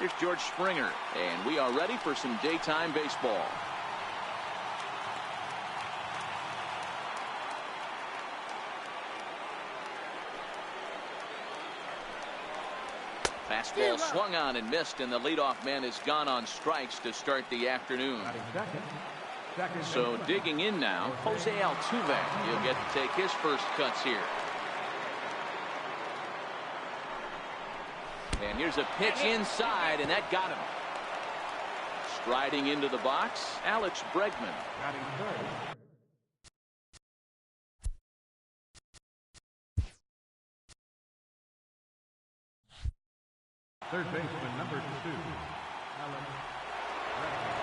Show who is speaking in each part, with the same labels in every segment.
Speaker 1: Here's George Springer, and we are ready for some daytime baseball. Fastball swung on and missed, and the leadoff man is gone on strikes to start the afternoon. So digging in now, Jose Altuve. He'll get to take his first cuts here. And here's a pitch inside, and that got him. Striding into the box, Alex Bregman.
Speaker 2: Third baseman, number 2, Alex
Speaker 1: Bregman.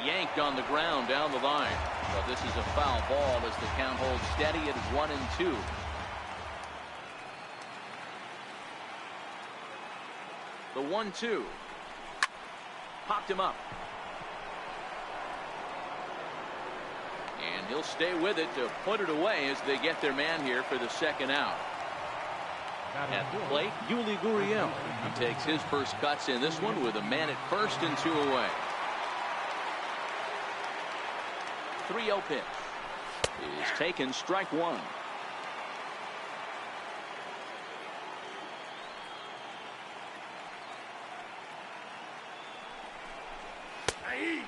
Speaker 1: Yanked on the ground down the line. But this is a foul ball as the count holds steady at 1-2. The 1-2. Popped him up. And he'll stay with it to put it away as they get their man here for the second out. At the plate, Yuli Gurriel. He takes his first cuts in this one with a man at first and 2 away. 3-0 pitch is taken, strike 1.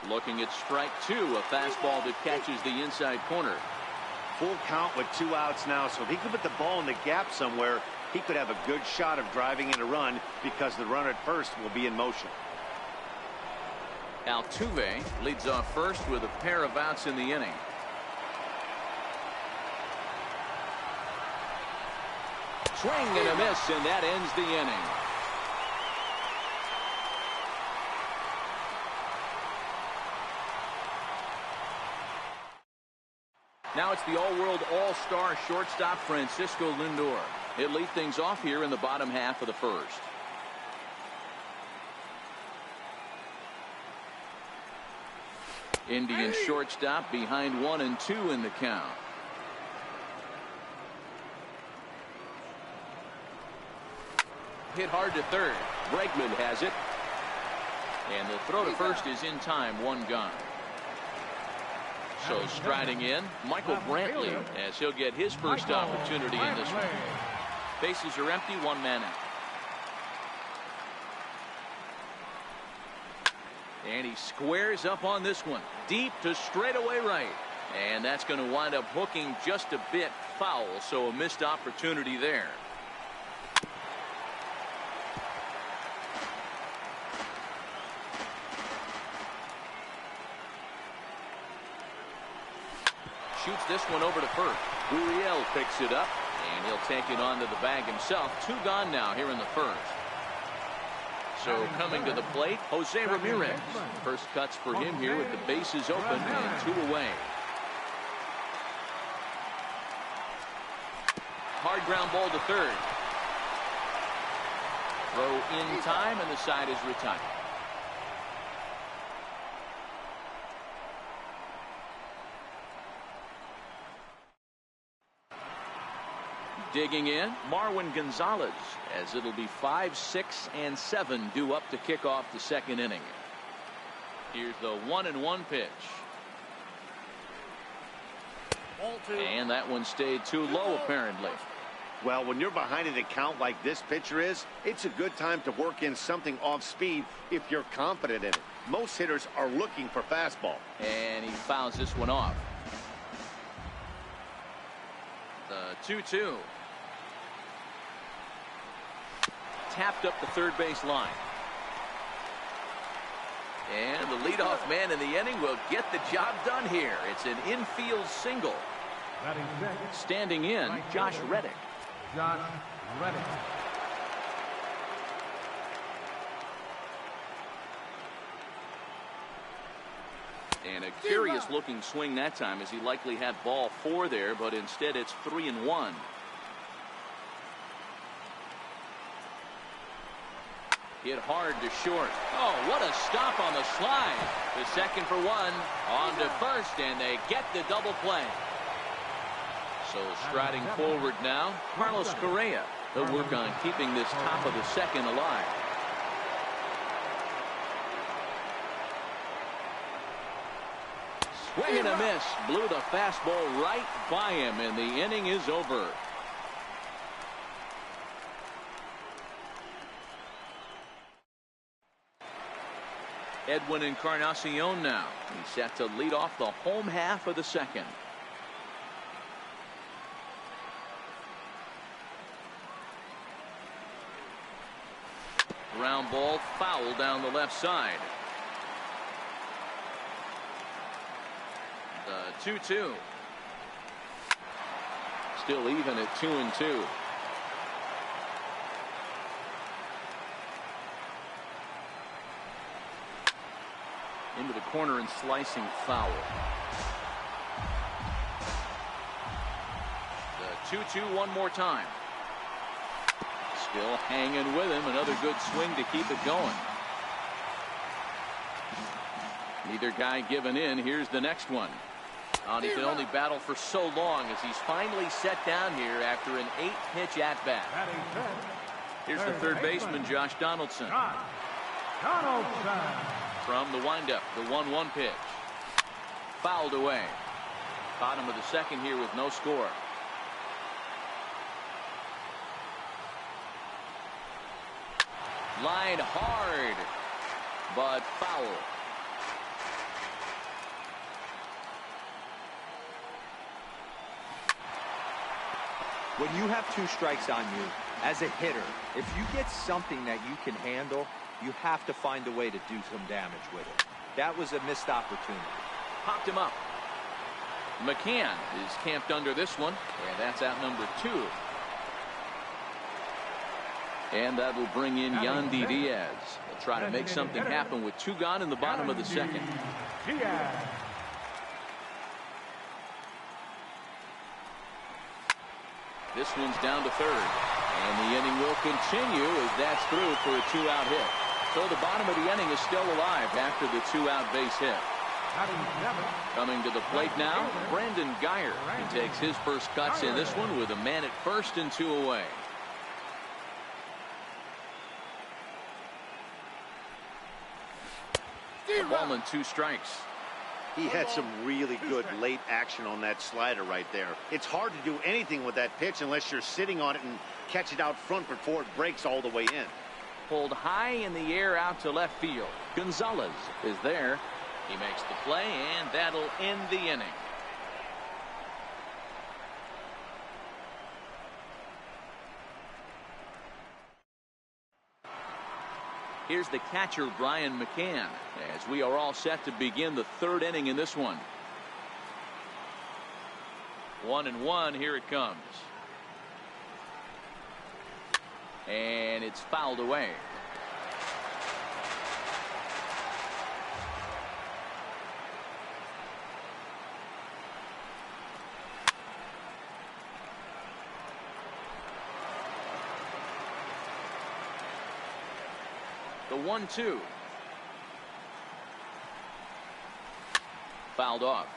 Speaker 1: Looking at strike 2, a fastball that catches the inside corner.
Speaker 3: Full count with 2 outs now, so if he could put the ball in the gap somewhere, he could have a good shot of driving in a run because the runner at first will be in motion.
Speaker 1: Altuve leads off first with a pair of outs in the inning. Swing and a miss, and that ends the inning. Now it's the all-world all-star shortstop Francisco Lindor. He'll lead things off here in the bottom half of the first. Indian shortstop behind 1-2 in the count. Hit hard to third. Bregman has it. And the throw to first is in time, 1 gone. So striding in, Michael Brantley, as he'll get his first opportunity in this one. Bases are empty, 1 man out. And he squares up on this one, deep to straightaway right. And that's going to wind up hooking just a bit foul, so a missed opportunity there. Shoots this one over to first. Gurriel picks it up, and he'll take it onto the bag himself. 2 gone now here in the first. So coming to the plate, Jose Ramirez. First cuts for him here with the bases open and 2 away. Hard ground ball to third. Throw in time, and the side is retired. Digging in, Marwin Gonzalez, as it'll be 5, 6, and 7 due up to kick off the second inning. Here's the 1-1 pitch. And that one stayed too low, apparently.
Speaker 3: Well, when you're behind in a count like this pitcher is, it's a good time to work in something off speed if you're confident in it. Most hitters are looking for fastball.
Speaker 1: And he fouls this one off. The 2-2. Tapped up the third base line. And the leadoff man in the inning will get the job done here. It's an infield single. Standing in, Josh Reddick. And a curious looking swing that time, as he likely had ball 4 there, but instead it's 3-1. Hit hard to short. Oh, what a stop on the slide. The second for 1, on to first, and they get the double play. So striding forward now, Carlos Correa. They'll work on keeping this top of the second alive. Swing and a miss. Blew the fastball right by him, and the inning is over. Edwin Encarnacion now. He's set to lead off the home half of the second. Ground ball foul down the left side. The 2-2. Still even at 2-2. Into the corner and slicing foul. The 2-2 one more time. Still hanging with him. Another good swing to keep it going. Neither guy giving in. Here's the next one. He can only battle for so long as he's finally set down here after an 8-pitch at-bat. Here's the third baseman, Josh Donaldson. From the windup, the 1-1 pitch. Fouled away. Bottom of the second here with no score. Line hard, but foul.
Speaker 4: When you have 2 strikes on you, as a hitter, if you get something that you can handle, you have to find a way to do some damage with it. That was a missed opportunity.
Speaker 1: Popped him up. McCann is camped under this one, and that's out number 2. And that will bring in Yandy Diaz. They'll try to make something happen with 2 gone in the bottom of the second. This one's down to third. And the inning will continue as that's through for a 2-out hit. So the bottom of the inning is still alive after the 2-out base hit. Coming to the plate now, Brandon Geyer. He takes his first cuts in this one with a man at first and 2 away. A ball and 2 strikes.
Speaker 3: He had some really good late action on that slider right there. It's hard to do anything with that pitch unless you're sitting on it and catch it out front before it breaks all the way in.
Speaker 1: Pulled high in the air out to left field. Gonzalez is there. He makes the play, and that'll end the inning. Here's the catcher, Brian McCann, as we are all set to begin the 3rd inning in this one. 1-1, here it comes. And it's fouled away. The 1-2. Fouled off.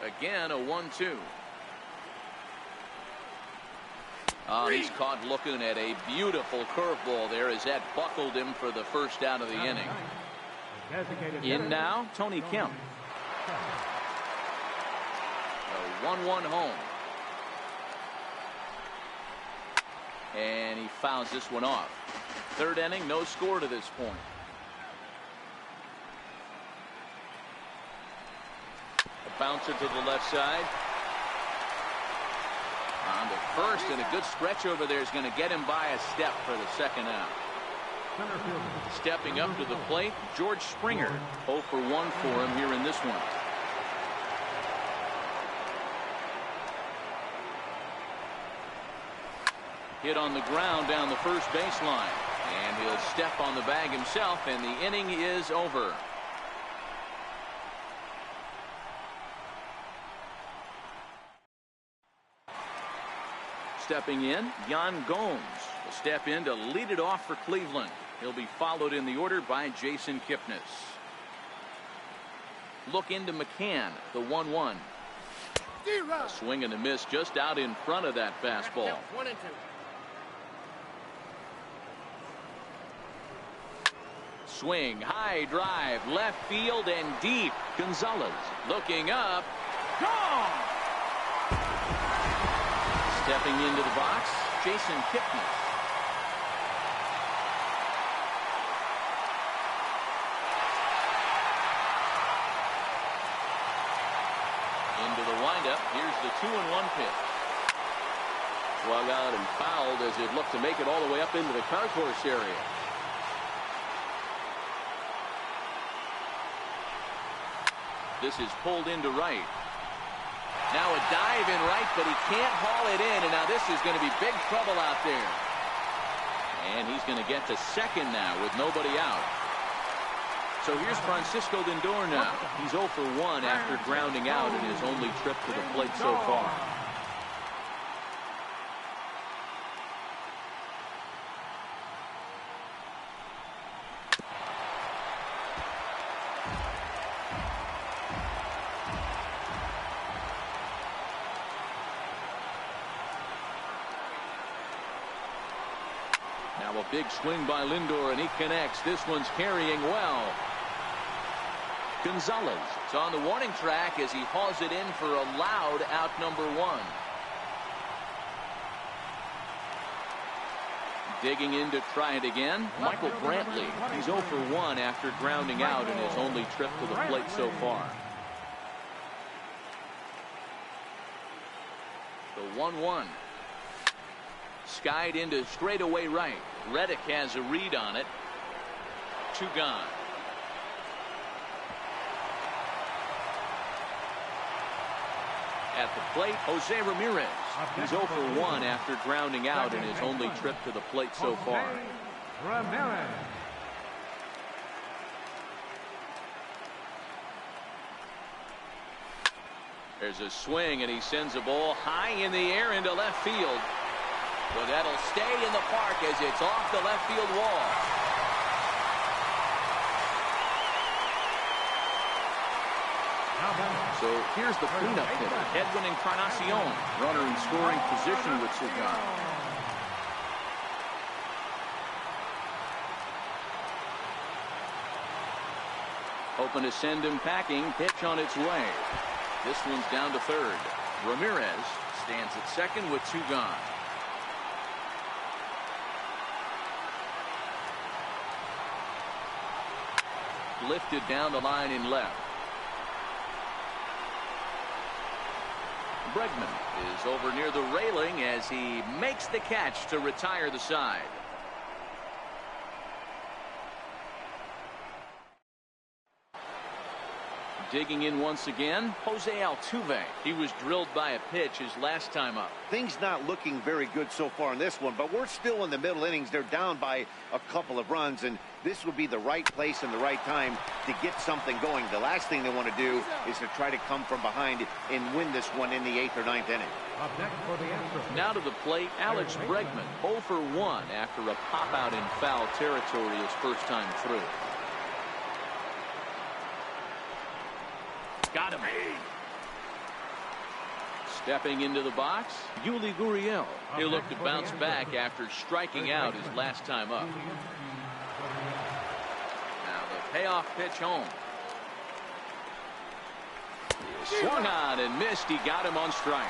Speaker 1: Again, a 1-2. He's caught looking at a beautiful curveball there as that buckled him for the first out of the inning. In now, Tony Kemp. A 1-1 home. And he fouls this one off. 3rd inning, no score to this point. A bouncer to the left side. On to first, and a good stretch over there is going to get him by a step for the 2nd out. Stepping up to the plate, George Springer. 0 for 1 for him here in this one. Hit on the ground down the first baseline. And he'll step on the bag himself, and the inning is over. Stepping in, Yan Gomes will step in to lead it off for Cleveland. He'll be followed in the order by Jason Kipnis. look into McCann, the 1-1. A swing and a miss just out in front of that fastball.
Speaker 5: 1-2.
Speaker 1: Swing, high drive, left field and deep. Gonzalez looking up. Gone! Stepping into the box, Jason Kipnis. Into the windup. Here's the 2-1 pitch.
Speaker 6: Swung on and fouled as it looked to make it all the way up into the concourse area.
Speaker 1: This is pulled into right. Now a dive in right, but he can't haul it in, and now this is going to be big trouble out there. And he's going to get to second now with nobody out. So here's Francisco Lindor now. He's 0 for 1 after grounding out in his only trip to the plate so far. Now a big swing by Lindor, and he connects. This one's carrying well. Gonzalez is on the warning track as he hauls it in for a loud out number 1. Digging in to try it again, Michael Brantley. He's 0 for 1 after grounding out in his only trip to the plate so far. The 1-1. Skied into straightaway right. Reddick has a read on it. 2 gone. At the plate, Jose Ramirez. He's 0 for 1 after grounding out in his only trip to the plate so far.
Speaker 2: Ramirez.
Speaker 1: There's a swing, and he sends a ball high in the air into left field. But that'll stay in the park as it's off the left field wall. So here's the cleanup hitter, Edwin Encarnacion, runner in scoring position with Cigar. Hoping to send him packing. Pitch on its way. This one's down to third. Ramirez stands at second with 2 gone. Lifted down the line in left. Bregman is over near the railing as he makes the catch to retire the side. Digging in once again, Jose Altuve. He was drilled by a pitch his last time up.
Speaker 3: Things not looking very good so far in this one, but we're still in the middle innings. They're down by a couple of runs, and this would be the right place and the right time to get something going. The last thing they want to do is to try to come from behind and win this one in the 8th or 9th inning.
Speaker 1: Now to the plate, Alex Bregman, 0 for 1 after a pop out in foul territory his first time through. Got him. Stepping into the box, Yuli Gurriel. He'll look to bounce back after striking out his last time up. Now the payoff pitch home. Swung on and missed. He got him on strikes.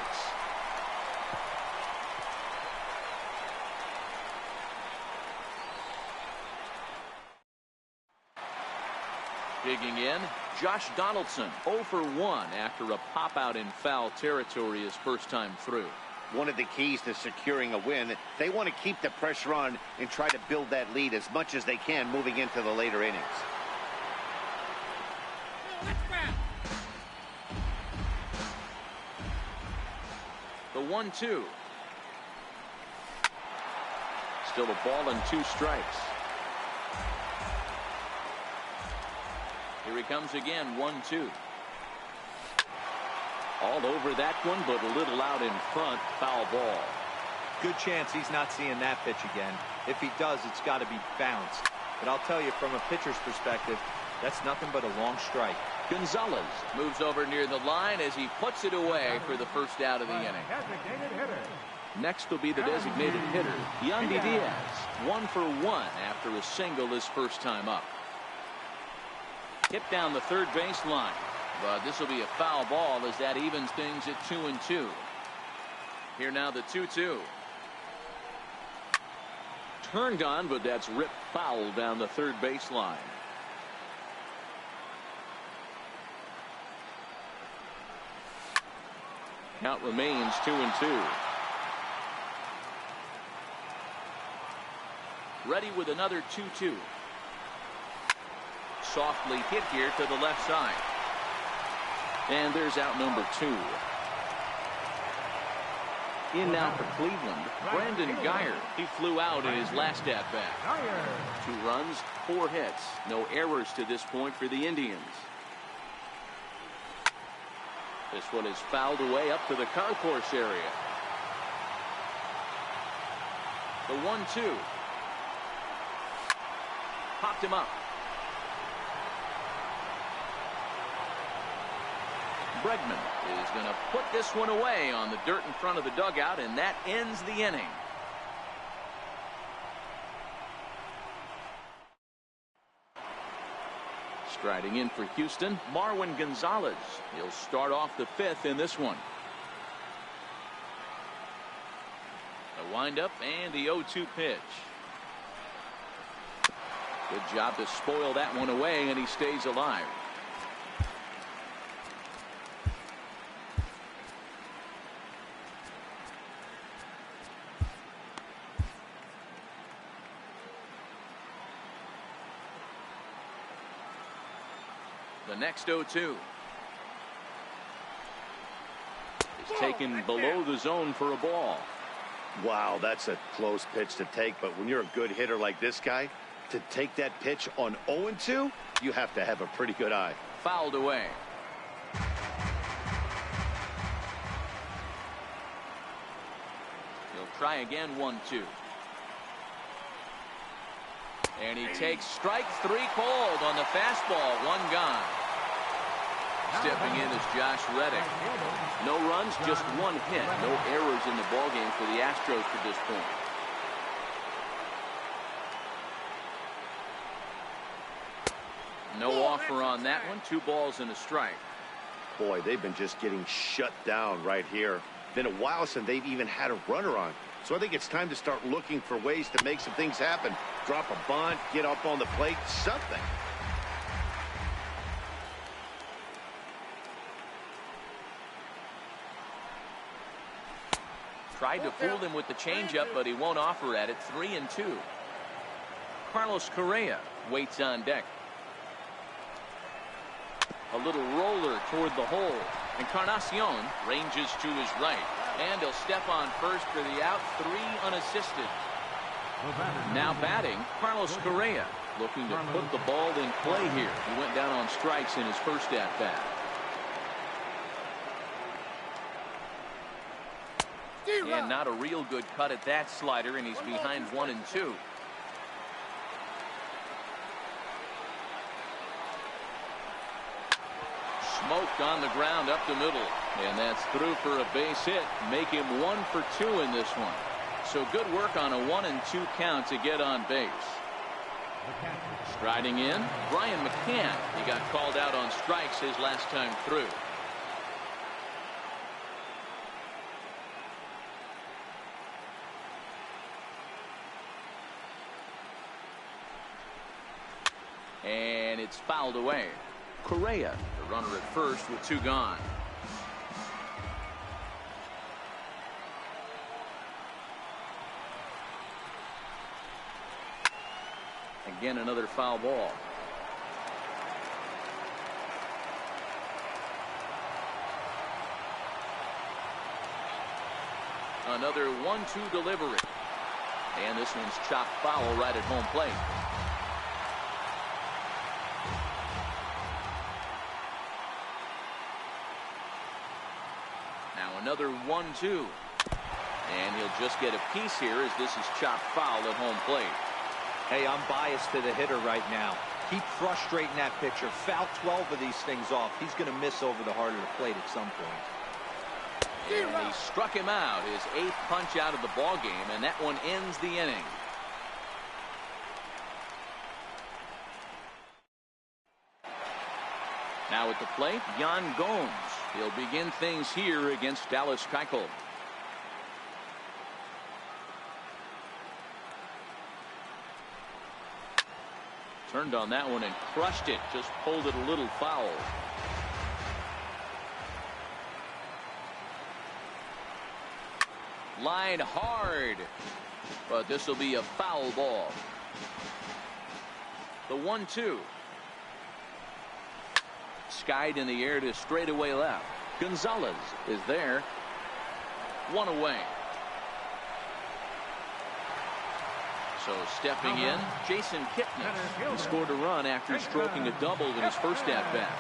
Speaker 1: Digging in, Josh Donaldson, 0 for 1 after a pop out in foul territory his first time through.
Speaker 3: One of the keys to securing a win, they want to keep the pressure on and try to build that lead as much as they can moving into the later innings.
Speaker 1: The 1-2. Still a ball and 2 strikes. Here he comes again, 1-2. All over that one, but a little out in front. Foul ball.
Speaker 4: Good chance he's not seeing that pitch again. If he does, it's got to be bounced. But I'll tell you, from a pitcher's perspective, that's nothing but a long strike.
Speaker 1: Gonzalez moves over near the line as he puts it away for the first out of the inning.
Speaker 2: Designated hitter.
Speaker 1: Next will be the designated hitter, Yandy Diaz. 1 for 1 after a single his first time up. Hit down the third base line, but this will be a foul ball as that evens things at 2-2. Here now the 2-2. Turned on, but that's ripped foul down the third base line. Count remains 2-2. Ready with another 2-2. Softly hit here to the left side. And there's out number 2. In now for Cleveland, Brandon Guyer. He flew out in his last at-bat. 2 runs, 4 hits. No errors to this point for the Indians. This one is fouled away up to the concourse area. The 1-2. Popped him up. Bregman is going to put this one away on the dirt in front of the dugout, and that ends the inning. Striding in for Houston, Marwin Gonzalez. He'll start off the 5th in this one. A windup and the 0-2 pitch. Good job to spoil that one away, and he stays alive. The next 0-2 is taken below the zone for a ball.
Speaker 3: Wow, that's a close pitch to take, but when you're a good hitter like this guy, to take that pitch on 0-2, you have to have a pretty good eye.
Speaker 1: Fouled away. He'll try again, 1-2. And he takes strike 3 called on the fastball. 1 gone. Stepping in is Josh Reddick. No runs, just 1 hit. No errors in the ballgame for the Astros to this point. No offer on that one. 2 balls and a strike.
Speaker 3: Boy, they've been just getting shut down right here. Been a while since they've even had a runner on. So I think it's time to start looking for ways to make some things happen. Drop a bunt, get up on the plate, something.
Speaker 1: Tried to fool him with the changeup, but he won't offer at it. 3-2. Carlos Correa waits on deck. A little roller toward the hole. Encarnacion ranges to his right. And he'll step on first for the out. 3 unassisted. Now batting, Carlos Correa. Looking to put the ball in play here. He went down on strikes in his first at-bat. And not a real good cut at that slider, and he's behind 1-2. Smoked on the ground up the middle, and that's through for a base hit. Make him 1 for 2 in this one. So good work on a 1-2 count to get on base. Striding in, Brian McCann. He got called out on strikes his last time through. And it's fouled away. Correa, the runner at first with 2 gone. Again, another foul ball. Another 1-2 delivery. And this one's chopped foul right at home plate. Now another 1-2. And he'll just get a piece here as this is chopped foul at home plate.
Speaker 4: Hey, I'm biased to the hitter right now. Keep frustrating that pitcher. Foul 12 of these things off. He's going to miss over the heart of the plate at some point.
Speaker 1: And he struck him out, his 8th punch out of the ball game, and that one ends the inning. Now at the plate, Yan Gomes. He'll begin things here against Dallas Keuchel. Turned on that one and crushed it. Just pulled it a little foul. Line hard. But this will be a foul ball. The 1-2. Skied in the air to straightaway left. Gonzalez is there. 1 away. So stepping in, Jason Kipnis. He scored a run after stroking a double in his first at-bat.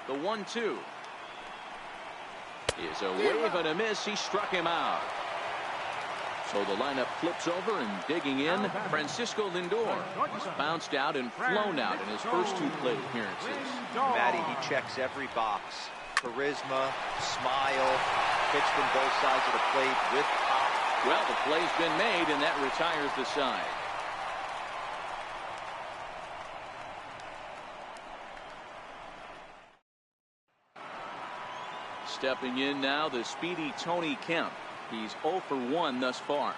Speaker 1: The 1-2 is a wave and a miss. He struck him out. So the lineup flips over, and digging in, Francisco Lindor. He's bounced out and flown out in his first 2 plate appearances.
Speaker 4: Matty, he checks every box. Charisma, smile, pitched from both sides of the plate with pop.
Speaker 1: Well, the play's been made, and that retires the side. Stepping in now, the speedy Tony Kemp. He's 0 for 1 thus far.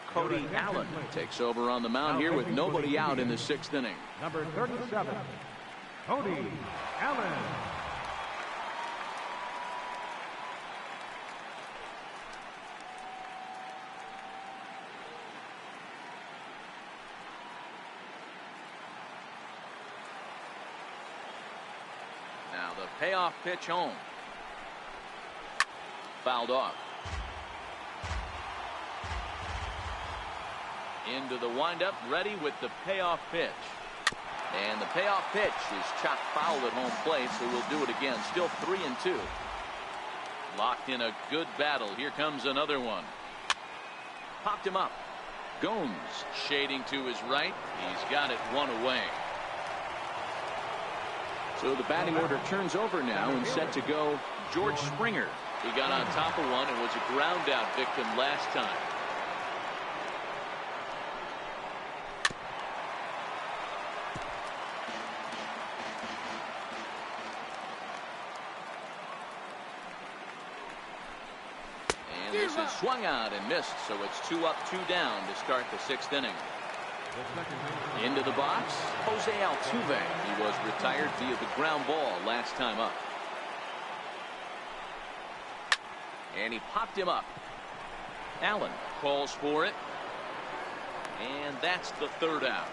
Speaker 1: Cody Allen takes over on the mound here with nobody out in the 6th inning.
Speaker 2: Number 37, Cody Allen.
Speaker 1: Now the payoff pitch home. Fouled off. Into the windup, ready with the payoff pitch. And the payoff pitch is chopped foul at home plate, so we'll do it again. Still 3-2. Locked in a good battle. Here comes another one. Popped him up. Gomes shading to his right. He's got it 1 away. So the batting order turns over now, and set to go George Springer. He got on top of one and was a ground out victim last time. And this is swung out and missed, so it's 2 up, 2 down to start the 6th inning. Into the box, Jose Altuve. He was retired via the ground ball last time up. And he popped him up. Allen calls for it. And that's the 3rd out.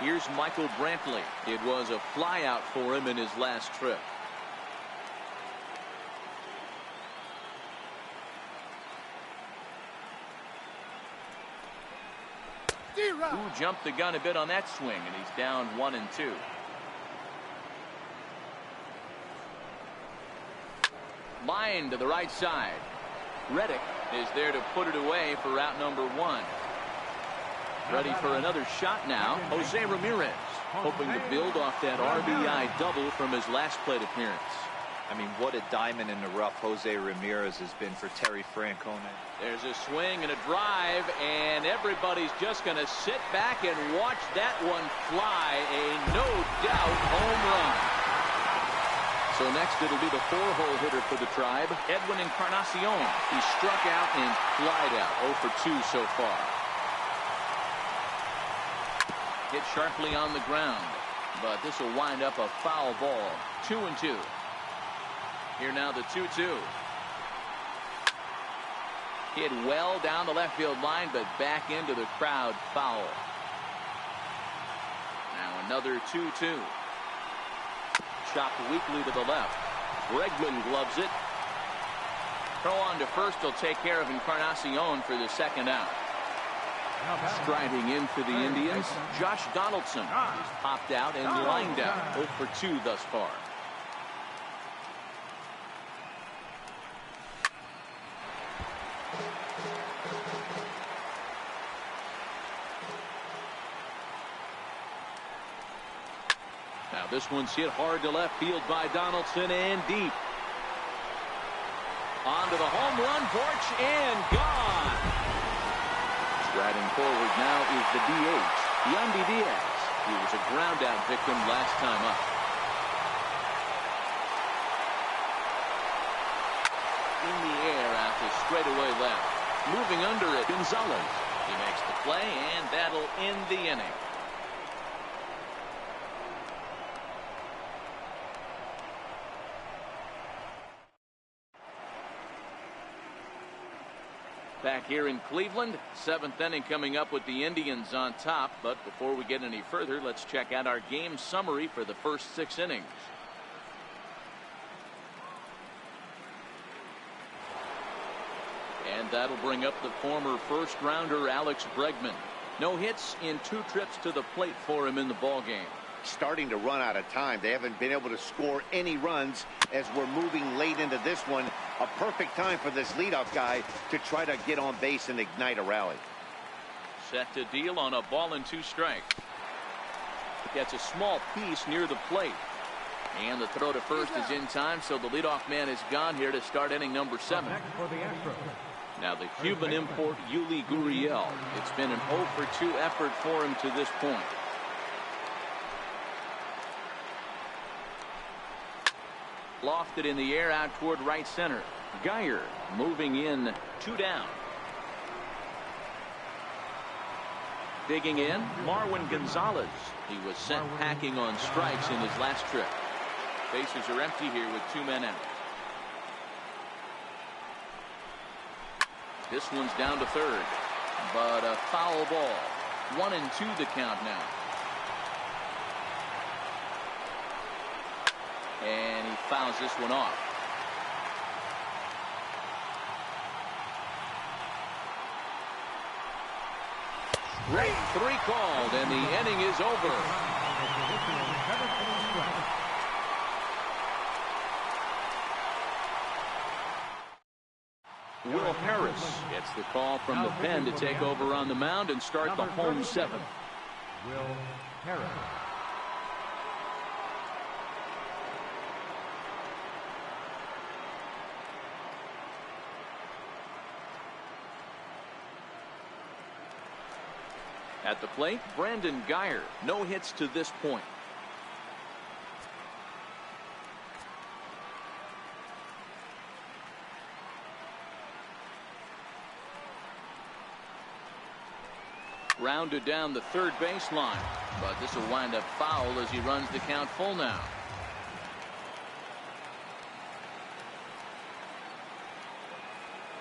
Speaker 1: Here's Michael Brantley. It was a flyout for him in his last trip. Who jumped the gun a bit on that swing, and he's down 1-2. Line to the right side. Reddick is there to put it away for out number 1. Ready for another shot now. Jose Ramirez hoping to build off that RBI double from his last plate appearance.
Speaker 4: I mean, what a diamond in the rough Jose Ramirez has been for Terry Francona.
Speaker 1: There's a swing and a drive, and everybody's just going to sit back and watch that one fly. A no-doubt home run. So next it'll be the 4-hole hitter for the Tribe, Edwin Encarnacion. He struck out and flied out. 0 for 2 so far. Hit sharply on the ground, but this will wind up a foul ball. 2-2. Here now the 2-2. Hit well down the left field line, but back into the crowd, foul. Now another 2-2. Chopped weakly to the left. Bregman gloves it. Throw on to first will take care of Encarnacion for the 2nd out. Striding in for the Indians, Josh Donaldson. He's popped out and lined out. 0 for 2 thus far. Now this one's hit hard to left field by Donaldson and deep. Onto the home run porch and gone. Striding forward now is the DH, Yandy Diaz. He was a ground out victim last time up. In the air out to straightaway left. Moving under it, Gonzalez. He makes the play, and that'll end the inning. Back here in Cleveland, 7th inning coming up with the Indians on top. But before we get any further, let's check out our game summary for the first 6 innings. And that'll bring up the former first-rounder Alex Bregman. No hits in 2 trips to the plate for him in the ballgame.
Speaker 3: Starting to run out of time. They haven't been able to score any runs as we're moving late into this one. A perfect time for this leadoff guy to try to get on base and ignite a rally.
Speaker 1: Set to deal on a ball and 2 strikes. Gets a small piece near the plate. And the throw to first is in time, so the leadoff man is gone here to start inning number 7. Now the Cuban import, Yuli Gurriel. It's been an 0 for 2 effort for him to this point. Lofted in the air out toward right center. Geyer moving in, 2 down. Digging in, Marwin Gonzalez. He was sent packing on strikes in his last trip. Bases are empty here with 2 men out. This one's down to third, but a foul ball. 1-2 the count now. And he fouls this one off. Straight 3 called, and the inning is over. Will Harris gets the call from the pen to take over on the mound and start the home 7th.
Speaker 2: Will Harris.
Speaker 1: At the plate, Brandon Geyer. No hits to this point. Rounded down the third baseline, but this will wind up foul as he runs the count full now.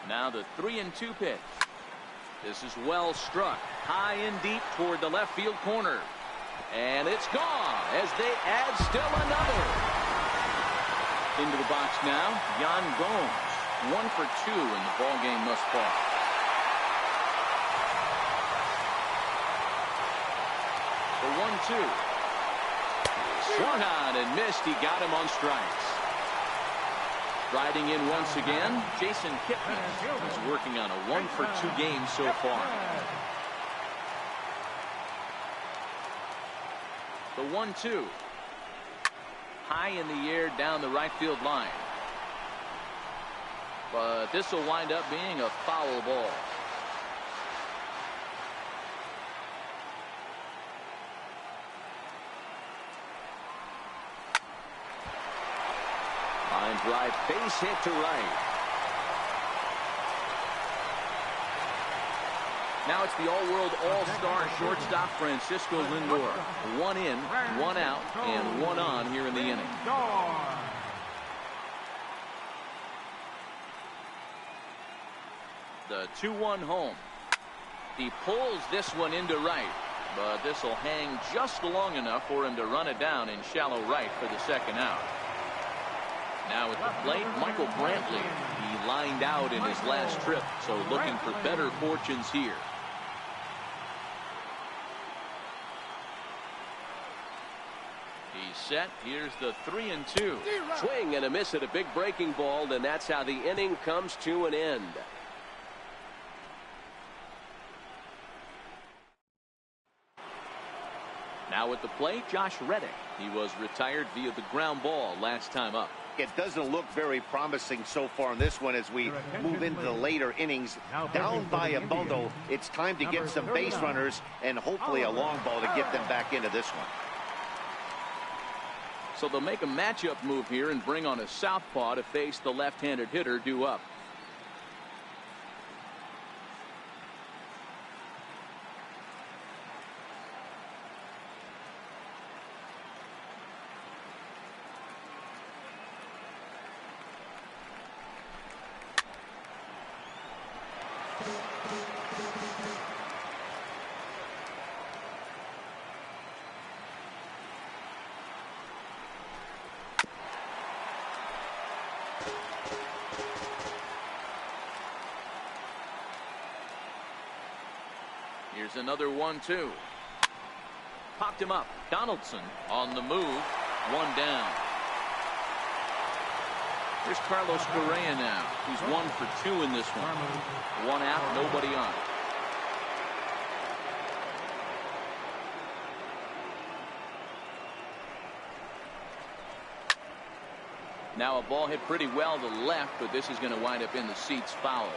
Speaker 1: Now the 3-2 pitch. This is well struck, high and deep toward the left field corner. And it's gone as they add still another. Into the box now, Yan Gomes. 1 for 2 in the ballgame thus far. The 1-2. Swung on and missed. He got him on strikes. Riding in once again, Jason Kipnis is working on a 1 for 2 game so far. The 1-2. High in the air down the right field line. But this will wind up being a foul ball. Line drive, base hit to right. Now it's the all-world all-star shortstop Francisco Lindor. 1 in, 1 out, and 1 on here in the inning. The 2-1 home. He pulls this one into right, but this will hang just long enough for him to run it down in shallow right for the 2nd out. Now at the plate, Michael Brantley. He lined out in his last trip, so looking for better fortunes here. set. Here's the 3-2.
Speaker 6: Swing and a miss at a big breaking ball, and that's how the inning comes to an end.
Speaker 1: Now at the plate, Josh Reddick. He was retired via the ground ball last time up.
Speaker 3: It doesn't look very promising so far in this one as we move into the later innings. Down by a bundle, it's time to get some base runners and hopefully a long ball to get them back into this one.
Speaker 1: So they'll make a matchup move here and bring on a southpaw to face the left-handed hitter due up. Here's another 1-2. Popped him up. Donaldson on the move. One down. Here's Carlos Correa now. He's 1 for 2 in this one. One out, nobody on. Now a ball hit pretty well to left, but this is going to wind up in the seats foul.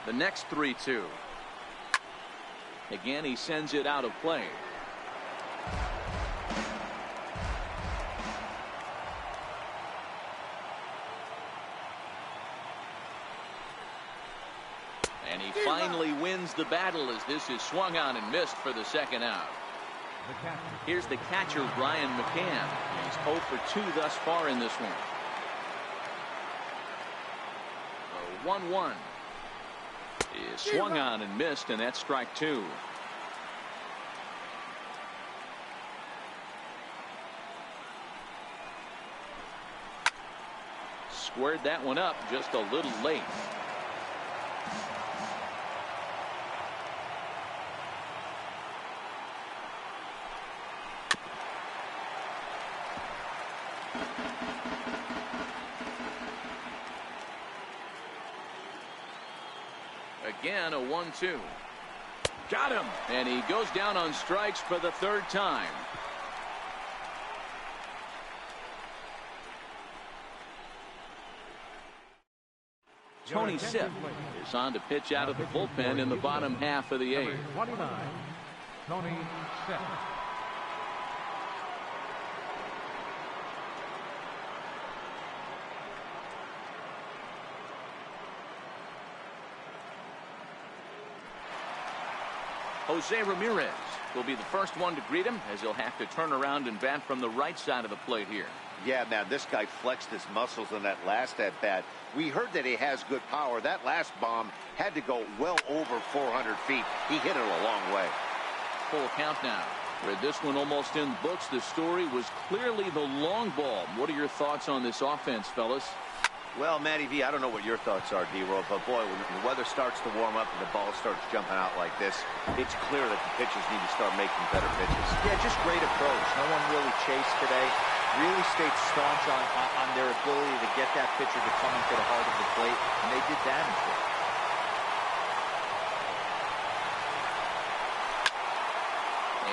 Speaker 1: The next 3-2. Again, he sends it out of play. And he finally wins the battle as this is swung on and missed for the second out. Here's the catcher, Brian McCann. He's 0 for 2 thus far in this one. 1-1. Is swung on and missed, and that's strike 2. Squared that one up just a little late. Again, a 1-2. Got him. And he goes down on strikes for the third time. Tony Sipp is on to pitch out of the bullpen in the bottom half of the 8th.
Speaker 2: 29, Tony Sipp.
Speaker 1: Jose Ramirez will be the first one to greet him as he'll have to turn around and bat from the right side of the plate here.
Speaker 3: Yeah, man, this guy flexed his muscles in that last at bat. We heard that he has good power. That last bomb had to go well over 400 feet. He hit it a long way.
Speaker 1: Full count now. With this one almost in the books, the story was clearly the long ball. What are your thoughts on this offense, fellas?
Speaker 3: Well, Matty V, I don't know what your thoughts are, D-Roll, but boy, when the weather starts to warm up and the ball starts jumping out like this, it's clear that the pitchers need to start making better pitches.
Speaker 4: Yeah, just great approach. No one really chased today. Really stayed staunch on their ability to get that pitcher to come into the heart of the plate, and they did damage there.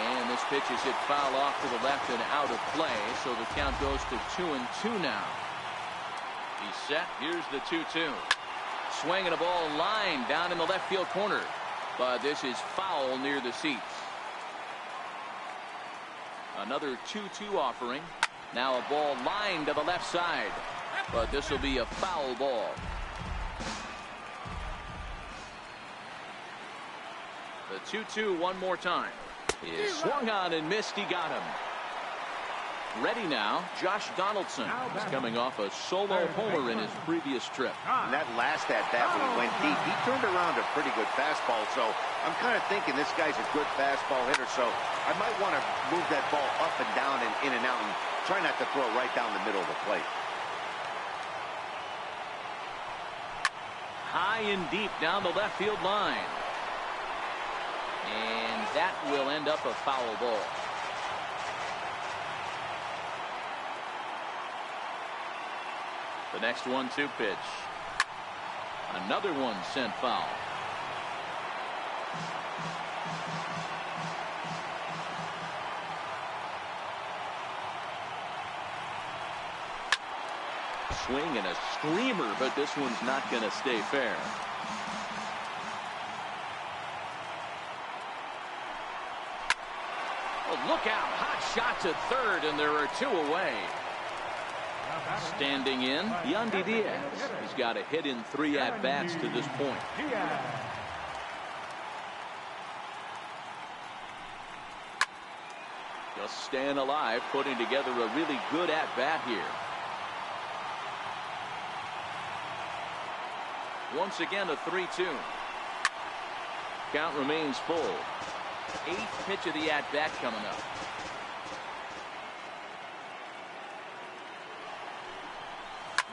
Speaker 1: And this pitch is hit foul off to the left and out of play, so the count goes to 2-2 now. He's set. Here's the 2-2. Swinging a ball line down in the left field corner. But this is foul near the seats. Another 2-2 offering. Now a ball line to the left side. But this will be a foul ball. The 2-2 one more time. Is swung on and missed. He got him. Ready now, Josh Donaldson is coming off a solo homer in his previous trip.
Speaker 3: And that last at-bat when he went deep, he turned around a pretty good fastball. So I'm kind of thinking this guy's a good fastball hitter. So I might want to move that ball up and down and in and out and try not to throw it right down the middle of the plate.
Speaker 1: High and deep down the left field line. And that will end up a foul ball. The next 1-2 pitch. Another one sent foul. Swing and a screamer, but this one's not going to stay fair. Oh, look out. Hot shot to third, and there are 2 away. Standing in, Yandy Diaz. He's got a hit in 3 at-bats to this point. Just staying alive, putting together a really good at-bat here. Once again, a 3-2. Count remains full. 8th pitch of the at-bat coming up.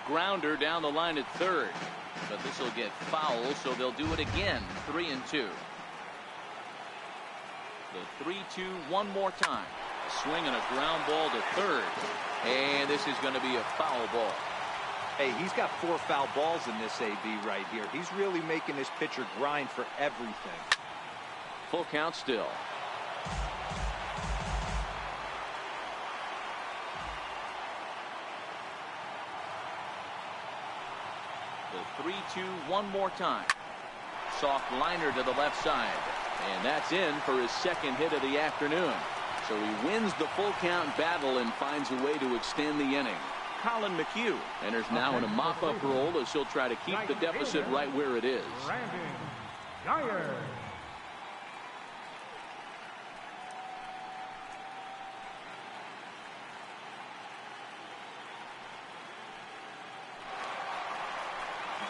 Speaker 1: Grounder down the line at third, but this will get foul, so they'll do it again. 3-2. The 3-2 one more time. A swing and a ground ball to third, and this is going to be a foul ball.
Speaker 4: Hey, he's got 4 foul balls in this AB right here. He's really making this pitcher grind for everything.
Speaker 1: Full count still. The 3-2 one more time. Soft liner to the left side, and that's in for his 2nd hit of the afternoon. So he wins the full count battle and finds a way to extend the inning. Colin McHugh enters now in a mop-up role as he'll try to keep the deficit right where it is.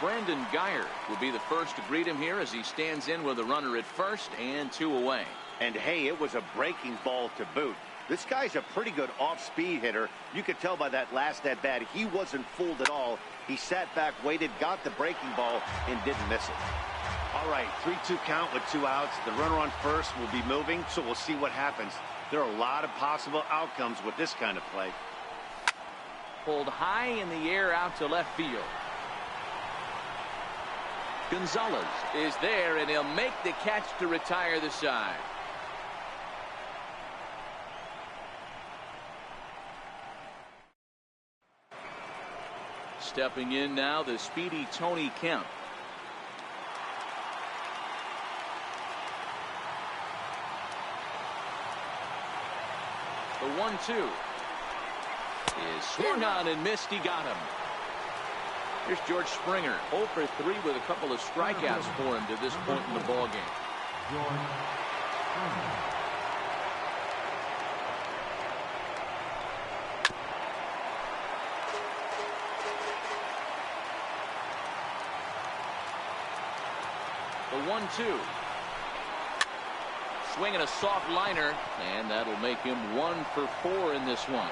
Speaker 1: Brandon Geyer will be the first to greet him here as he stands in with a runner at first and 2 away.
Speaker 3: And hey, it was a breaking ball to boot. This guy's a pretty good off-speed hitter. You could tell by that last at-bat he wasn't fooled at all. He sat back, waited, got the breaking ball, and didn't miss it. All right, 3-2 count with 2 outs. The runner on first will be moving, so we'll see what happens. There are a lot of possible outcomes with this kind of play.
Speaker 1: Pulled high in the air out to left field. Gonzalez is there, and he'll make the catch to retire the side. Stepping in now, the speedy Tony Kemp. The 1-2 is swung on and missed. He got him. Here's George Springer, 0 for 3 with a couple of strikeouts for him to this point in the ballgame. The 1-2. Swinging a soft liner, and that'll make him 1 for 4 in this one.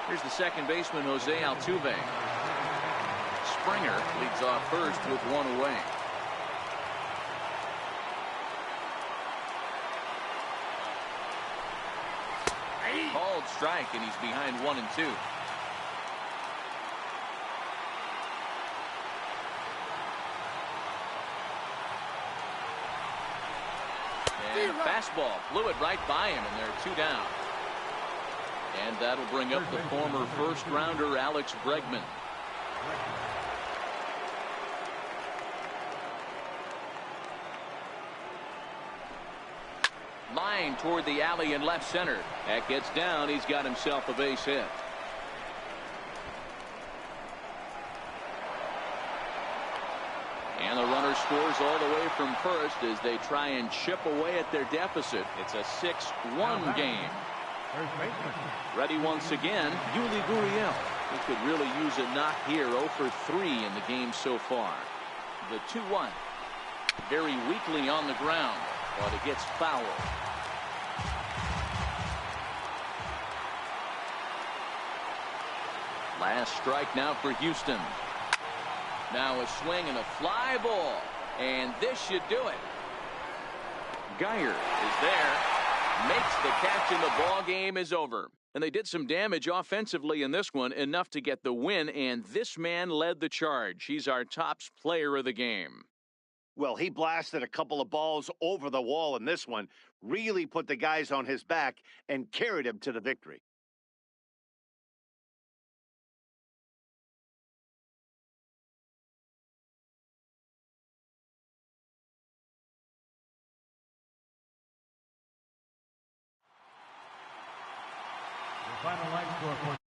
Speaker 1: Here's the second baseman, Jose Altuve. Springer leads off first with 1 away. Called strike, and he's behind 1 and 2. And a fastball blew it right by him, and they're 2 down. And that'll bring up the former first-rounder Alex Bregman. Line toward the alley in left center. That gets down. He's got himself a base hit. And the runner scores all the way from first as they try and chip away at their deficit. It's a 6-1 game. Ready once again, Yuli Gurriel. He could really use a knock here. 0 for 3 in the game so far. The 2-1. Very weakly on the ground, but it gets fouled. Last strike now for Houston. Now a swing and a fly ball. And this should do it. Geyer is there. Makes the catch and the ball game is over. And they did some damage offensively in this one, enough to get the win, and this man led the charge. He's our top player of the game.
Speaker 3: Well, he blasted a couple of balls over the wall in this one, really put the guys on his back and carried him to the victory.
Speaker 2: The final line score for